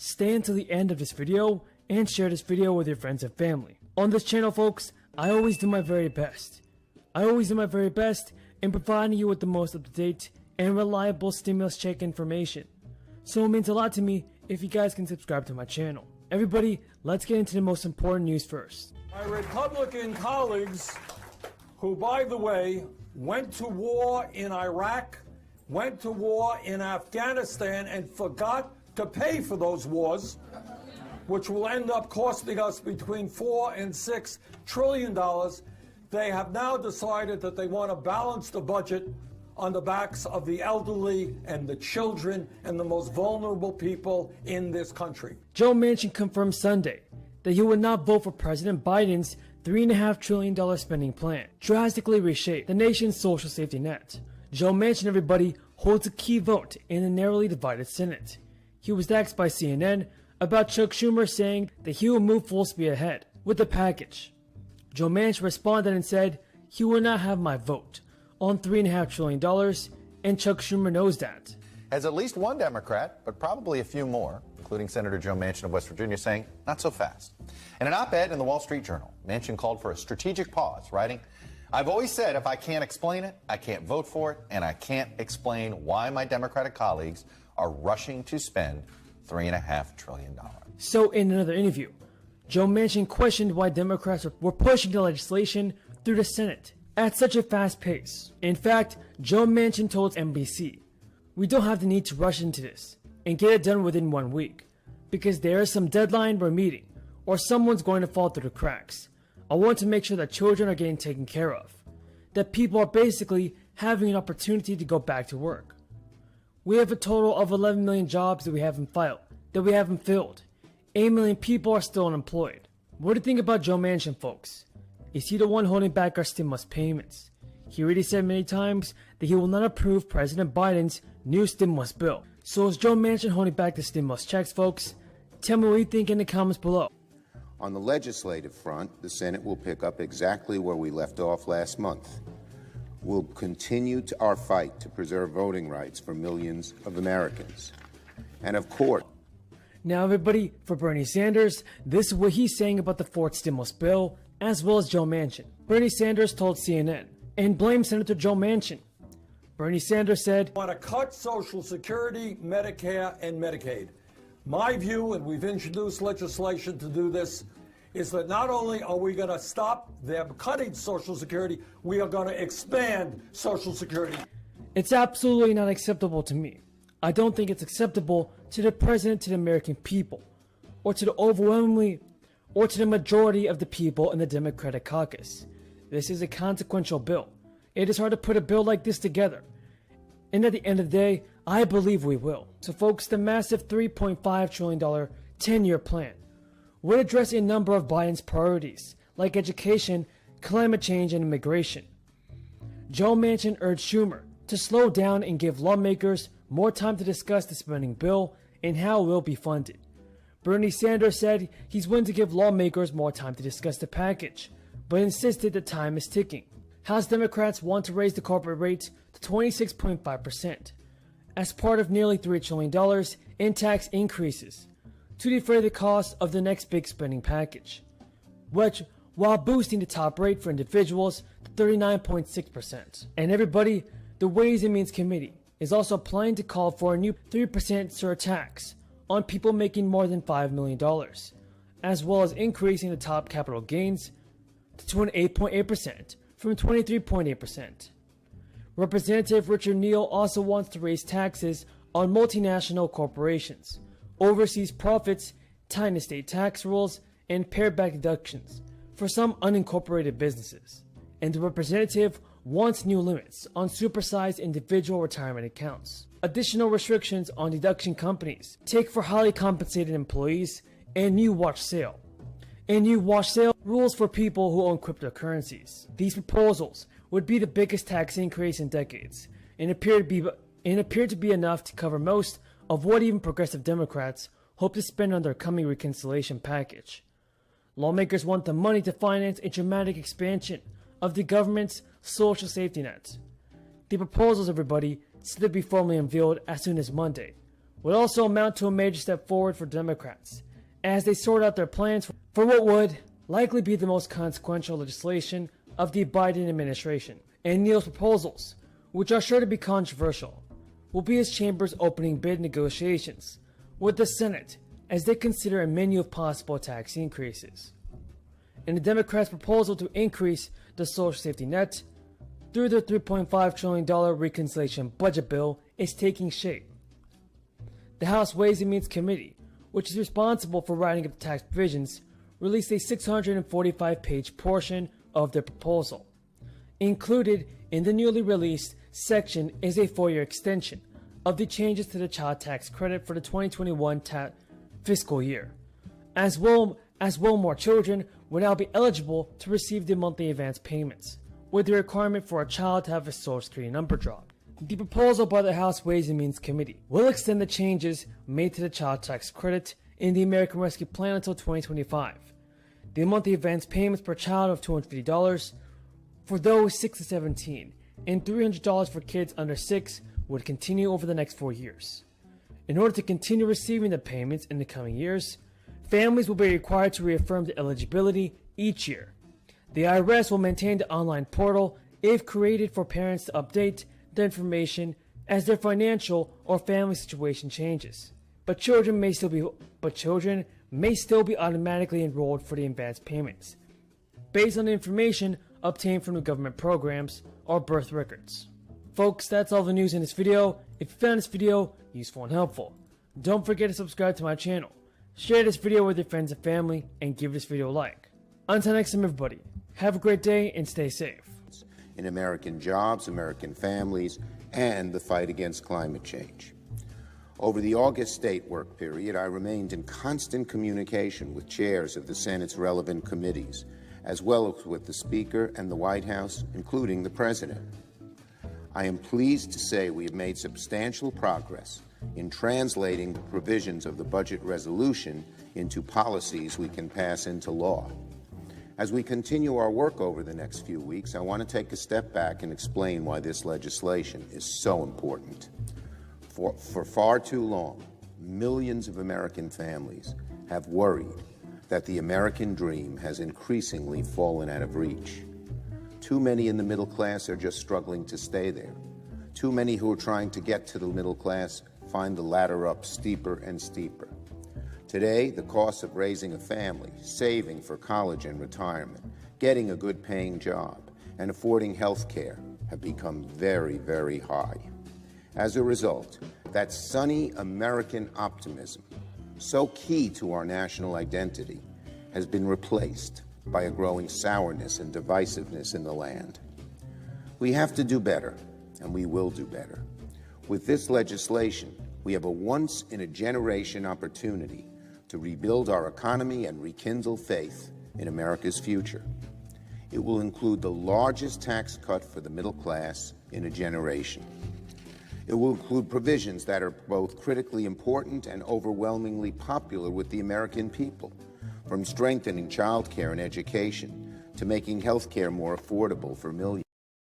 stay until the end of this video and share this video with your friends and family. On this channel, folks, I always do my very best. In providing you with the most up-to-date and reliable stimulus check information. So it means a lot to me if you guys can subscribe to my channel. Everybody, let's get into the most important news first. My Republican colleagues, who, by the way, went to war in Iraq, went to war in Afghanistan, and forgot to pay for those wars, which will end up costing us between $4 and $6 trillion. They have now decided that they want to balance the budget on the backs of the elderly and the children and the most vulnerable people in this country. Joe Manchin confirmed Sunday that he would not vote for President Biden's $3.5 trillion spending plan, drastically reshape the nation's social safety net. Joe Manchin, everybody, holds a key vote in a narrowly divided Senate. He was asked by CNN about Chuck Schumer saying that he will move full speed ahead with the package. Joe Manchin responded and said he will not have my vote on $3.5 trillion, and Chuck Schumer knows that. Has at least one Democrat, but probably a few more, including Senator Joe Manchin of West Virginia, saying, not so fast. In an op-ed in the Wall Street Journal, Manchin called for a strategic pause, writing, I've always said if I can't explain it, I can't vote for it, and I can't explain why my Democratic colleagues are rushing to spend $3.5 trillion. So in another interview, Joe Manchin questioned why Democrats were pushing the legislation through the Senate at such a fast pace. In fact, Joe Manchin told NBC, we don't have the need to rush into this and get it done within 1 week because there is some deadline we're meeting or someone's going to fall through the cracks. I want to make sure that children are getting taken care of, that people are basically having an opportunity to go back to work. We have a total of 11 million jobs that we haven't filled. 8 million people are still unemployed. What do you think about Joe Manchin, folks? Is he the one holding back our stimulus payments? He already said many times that he will not approve President Biden's new stimulus bill. So is Joe Manchin holding back the stimulus checks, folks? Tell me what you think in the comments below. On the legislative front, the Senate will pick up exactly where we left off last month. We'll continue our fight to preserve voting rights for millions of Americans. And of course, now everybody, for Bernie Sanders, this is what he's saying about the fourth stimulus bill, as well as Joe Manchin. Bernie Sanders told CNN and blamed Senator Joe Manchin. Bernie Sanders said, "Want to cut Social Security, Medicare, and Medicaid. My view, and we've introduced legislation to do this, is that not only are we going to stop them cutting Social Security, we are going to expand Social Security." It's absolutely not acceptable to me. I don't think it's acceptable to the president, to the American people, or to the majority of the people in the Democratic caucus. This is a consequential bill. It is hard to put a bill like this together. And at the end of the day, I believe we will. So folks, the massive $3.5 trillion 10-year plan would address a number of Biden's priorities, like education, climate change, and immigration. Joe Manchin urged Schumer to slow down and give lawmakers more time to discuss the spending bill and how it will be funded. Bernie Sanders said he's willing to give lawmakers more time to discuss the package, but insisted that time is ticking. House Democrats want to raise the corporate rate to 26.5% as part of nearly $3 trillion in tax increases to defray the cost of the next big spending package, which while boosting the top rate for individuals to 39.6%. And everybody, the Ways and Means Committee is also planning to call for a new 3% surtax on people making more than $5 million, as well as increasing the top capital gains to 28.8% from 23.8%. Representative Richard Neal also wants to raise taxes on multinational corporations, overseas profits, tighten state tax rules, and pared back deductions for some unincorporated businesses. And the representative wants new limits on supersized individual retirement accounts, additional restrictions on deduction companies take for highly compensated employees, and new watch sale rules for people who own cryptocurrencies. These proposals would be the biggest tax increase in decades and appear to be enough to cover most of what even progressive Democrats hope to spend on their coming reconciliation package. Lawmakers want the money to finance a dramatic expansion of the government's social safety net. The proposals, everybody, said to be formally unveiled as soon as Monday, would also amount to a major step forward for Democrats as they sort out their plans for what would likely be the most consequential legislation of the Biden administration. And Neal's proposals, which are sure to be controversial, will be his chamber's opening bid negotiations with the Senate as they consider a menu of possible tax increases. And the Democrats' proposal to increase the social safety net through the $3.5 trillion reconciliation budget bill is taking shape. The House Ways and Means Committee, which is responsible for writing up the tax provisions, released a 645-page portion of their proposal. Included in the newly released section is a 4-year extension of the changes to the child tax credit for the 2021 fiscal year. As well, more children will now be eligible to receive the monthly advance payments, with the requirement for a child to have a social security number dropped. The proposal by the House Ways and Means Committee will extend the changes made to the child tax credit in the American Rescue Plan until 2025. The monthly advance payments per child of $250 for those 6 to 17 and $300 for kids under 6 would continue over the next 4 years. In order to continue receiving the payments in the coming years, families will be required to reaffirm the eligibility each year. The IRS will maintain the online portal if created for parents to update the information as their financial or family situation changes. But children may still be automatically enrolled for the advance payments, based on the information obtained from the government programs or birth records. Folks, that's all the news in this video. If you found this video useful and helpful, don't forget to subscribe to my channel, share this video with your friends and family, and give this video a like. Until next time, everybody, have a great day and stay safe. In American jobs, American families, and the fight against climate change. Over the August state work period, I remained in constant communication with chairs of the Senate's relevant committees, as well as with the Speaker and the White House, including the President. I am pleased to say we have made substantial progress in translating the provisions of the budget resolution into policies we can pass into law. As we continue our work over the next few weeks, I want to take a step back and explain why this legislation is so important. For far too long, millions of American families have worried that the American dream has increasingly fallen out of reach. Too many in the middle class are just struggling to stay there. Too many who are trying to get to the middle class find the ladder up steeper and steeper. Today, the costs of raising a family, saving for college and retirement, getting a good paying job, and affording health care have become very, very high. As a result, that sunny American optimism, so key to our national identity, has been replaced by a growing sourness and divisiveness in the land. We have to do better, and we will do better. With this legislation, we have a once-in-a-generation opportunity to rebuild our economy and rekindle faith in America's future. It will include the largest tax cut for the middle class in a generation. It will include provisions that are both critically important and overwhelmingly popular with the American people, from strengthening child care and education to making health care more affordable for millions.